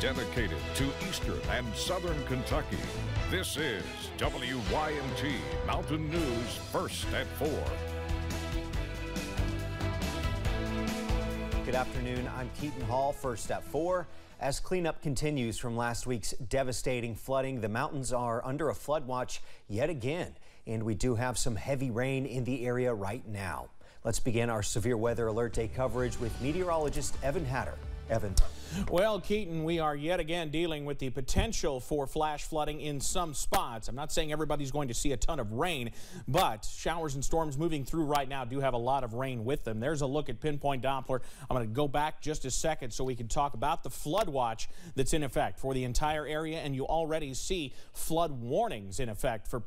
dedicated to eastern and southern Kentucky. This is WYMT Mountain News First at 4. Good afternoon, I'm Keaton Hall, First at 4. As cleanup continues from last week's devastating flooding, the mountains are under a flood watch yet again, and we do have some heavy rain in the area right now. Let's begin our Severe Weather Alert Day coverage with meteorologist Evan Hatter. Evan. Well, Keaton, we are yet again dealing with the potential for flash flooding in some spots. I'm not saying everybody's going to see a ton of rain, but showers and storms moving through right now do have a lot of rain with them. There's a look at pinpoint Doppler. I'm going to go back just a second so we can talk about the flood watch that's in effect for the entire area, and you already see flood warnings in effect for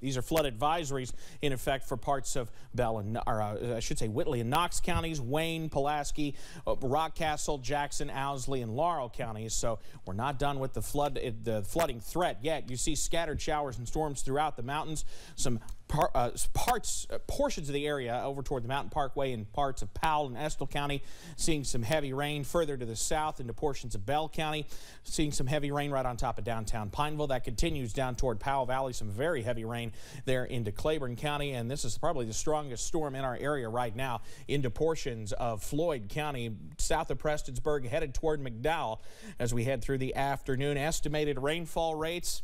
these are flood advisories in effect for parts of Whitley and Knox counties, Wayne, Pulaski, Rockcastle, Jackson, Owsley, and Laurel counties. So we're not done with the flooding threat yet. You see scattered showers and storms throughout the mountains. Some portions of the area over toward the Mountain Parkway and parts of Powell and Estill County, seeing some heavy rain further to the south into portions of Bell County, seeing some heavy rain right on top of downtown Pineville. That continues down toward Powell Valley, some very heavy rain there into Claiborne County, and this is probably the strongest storm in our area right now into portions of Floyd County, south of Prestonsburg, headed toward McDowell as we head through the afternoon. Estimated rainfall rates,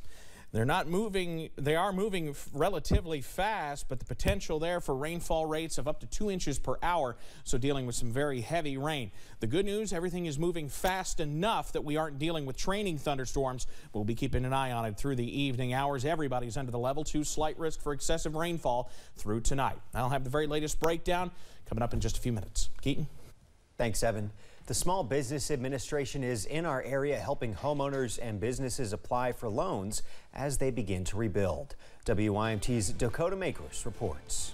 they are moving relatively fast, but the potential there for rainfall rates of up to 2 inches per hour, so dealing with some very heavy rain. The good news, everything is moving fast enough that we aren't dealing with training thunderstorms. We'll be keeping an eye on it through the evening hours. Everybody's under the level 2 slight risk for excessive rainfall through tonight. I'll have the very latest breakdown coming up in just a few minutes. Keaton? Thanks, Evan. The Small Business Administration is in our area helping homeowners and businesses apply for loans as they begin to rebuild. WYMT's Dakota Makers reports.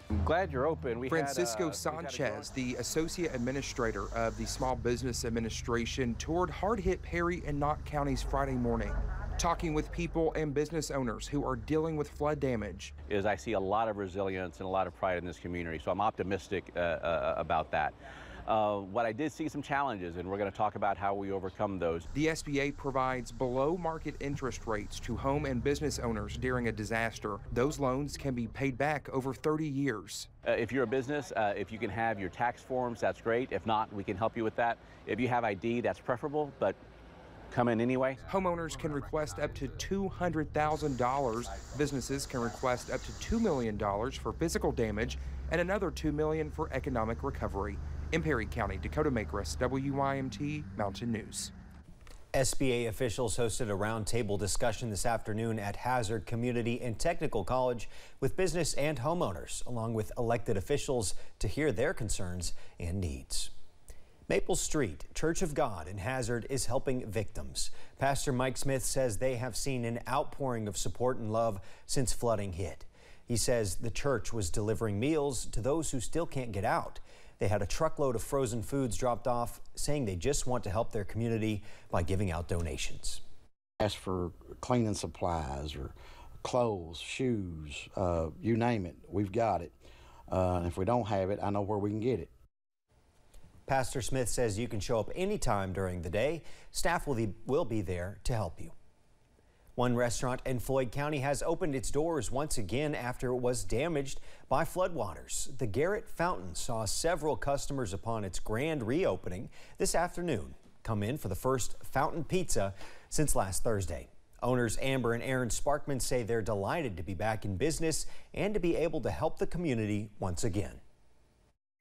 I'm glad you're open. Francisco Sanchez, the Associate Administrator of the Small Business Administration, toured hard-hit Perry and Knott counties Friday morning, talking with people and business owners who are dealing with flood damage. I see a lot of resilience and a lot of pride in this community, so I'm optimistic about that. What I did see some challenges, and we're going to talk about how we overcome those. The SBA provides below-market interest rates to home and business owners during a disaster. Those loans can be paid back over 30 years. If you're a business, if you can have your tax forms, that's great. If not, we can help you with that. If you have ID, that's preferable, but come in anyway. Homeowners can request up to $200,000. Businesses can request up to $2 million for physical damage and another $2 million for economic recovery. In Perry County, Dakota Makers, WYMT Mountain News. SBA officials hosted a roundtable discussion this afternoon at Hazard Community and Technical College with business and homeowners, along with elected officials, to hear their concerns and needs. Maple Street Church of God in Hazard is helping victims. Pastor Mike Smith says they have seen an outpouring of support and love since flooding hit. He says the church was delivering meals to those who still can't get out. They had a truckload of frozen foods dropped off, saying they just want to help their community by giving out donations. Ask for cleaning supplies or clothes, shoes, you name it, we've got it. And if we don't have it, I know where we can get it. Pastor Smith says you can show up anytime during the day. Staff will be there to help you. One restaurant in Floyd County has opened its doors once again after it was damaged by floodwaters. The Garrett Fountain saw several customers upon its grand reopening this afternoon come in for the first fountain pizza since last Thursday. Owners Amber and Aaron Sparkman say they're delighted to be back in business and to be able to help the community once again.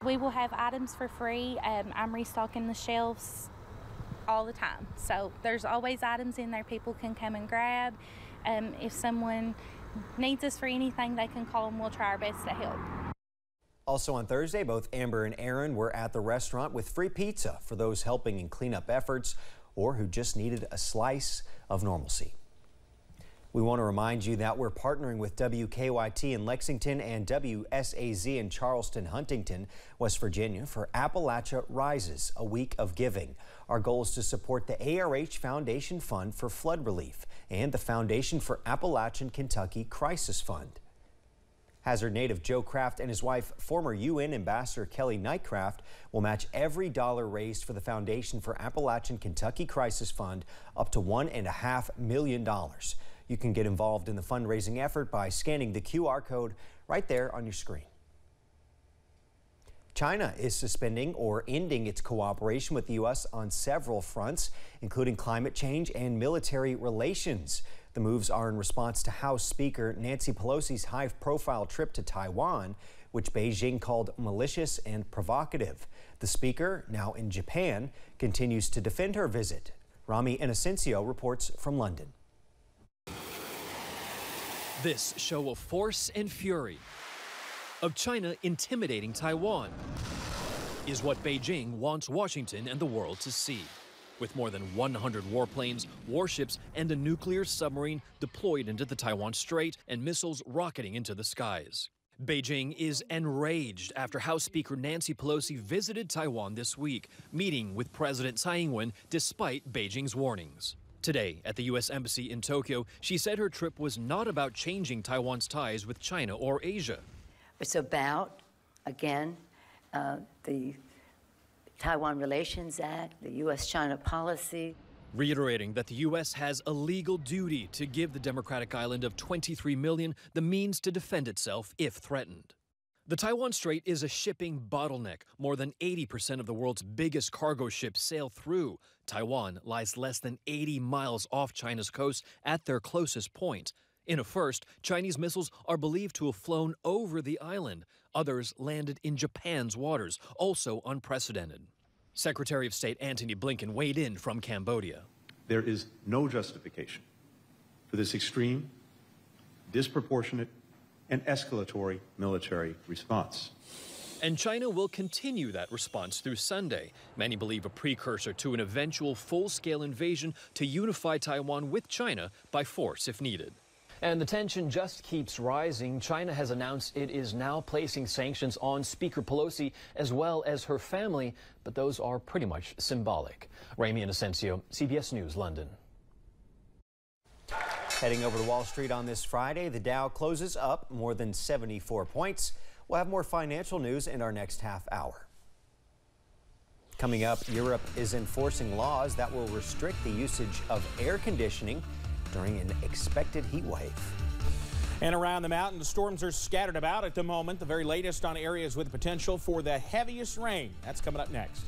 We will have items for free. I'm restocking the shelves all the time, so there's always items in there people can come and grab. If someone needs us for anything, they can call and we'll try our best to help. Also on Thursday, both Amber and Aaron were at the restaurant with free pizza for those helping in cleanup efforts or who just needed a slice of normalcy. We want to remind you that we're partnering with WKYT in Lexington and WSAZ in Charleston, Huntington, West Virginia for Appalachia Rises, a week of giving. Our goal is to support the ARH Foundation Fund for Flood Relief and the Foundation for Appalachian Kentucky Crisis Fund. Hazard native Joe Kraft and his wife, former UN Ambassador Kelly Nightcraft, will match every dollar raised for the Foundation for Appalachian Kentucky Crisis Fund up to $1.5 million. You can get involved in the fundraising effort by scanning the QR code right there on your screen. China is suspending or ending its cooperation with the U.S. on several fronts, including climate change and military relations. The moves are in response to House Speaker Nancy Pelosi's high-profile trip to Taiwan, which Beijing called malicious and provocative. The speaker, now in Japan, continues to defend her visit. Rami Inocencio reports from London. This show of force and fury of China intimidating Taiwan is what Beijing wants Washington and the world to see. With more than 100 warplanes, warships, and a nuclear submarine deployed into the Taiwan Strait and missiles rocketing into the skies. Beijing is enraged after House Speaker Nancy Pelosi visited Taiwan this week, meeting with President Tsai Ing-wen despite Beijing's warnings. Today, at the U.S. Embassy in Tokyo, she said her trip was not about changing Taiwan's ties with China or Asia. It's about, again, the Taiwan Relations Act, the U.S.-China policy. Reiterating that the U.S. has a legal duty to give the democratic island of 23 million the means to defend itself if threatened. The Taiwan Strait is a shipping bottleneck. More than 80% of the world's biggest cargo ships sail through. Taiwan lies less than 80 miles off China's coast at their closest point. In a first, Chinese missiles are believed to have flown over the island. Others landed in Japan's waters, also unprecedented. Secretary of State Antony Blinken weighed in from Cambodia. There is no justification for this extreme, disproportionate, and escalatory military response. And China will continue that response through Sunday. Many believe a precursor to an eventual full-scale invasion to unify Taiwan with China by force if needed. And the tension just keeps rising. China has announced it is now placing sanctions on Speaker Pelosi as well as her family, but those are pretty much symbolic. Rami Inocencio, CBS News, London. Heading over to Wall Street on this Friday, the Dow closes up more than 74 points. We'll have more financial news in our next half hour. Coming up, Europe is enforcing laws that will restrict the usage of air conditioning during an expected heat wave. And around the mountain, the storms are scattered about at the moment. The very latest on areas with potential for the heaviest rain. That's coming up next.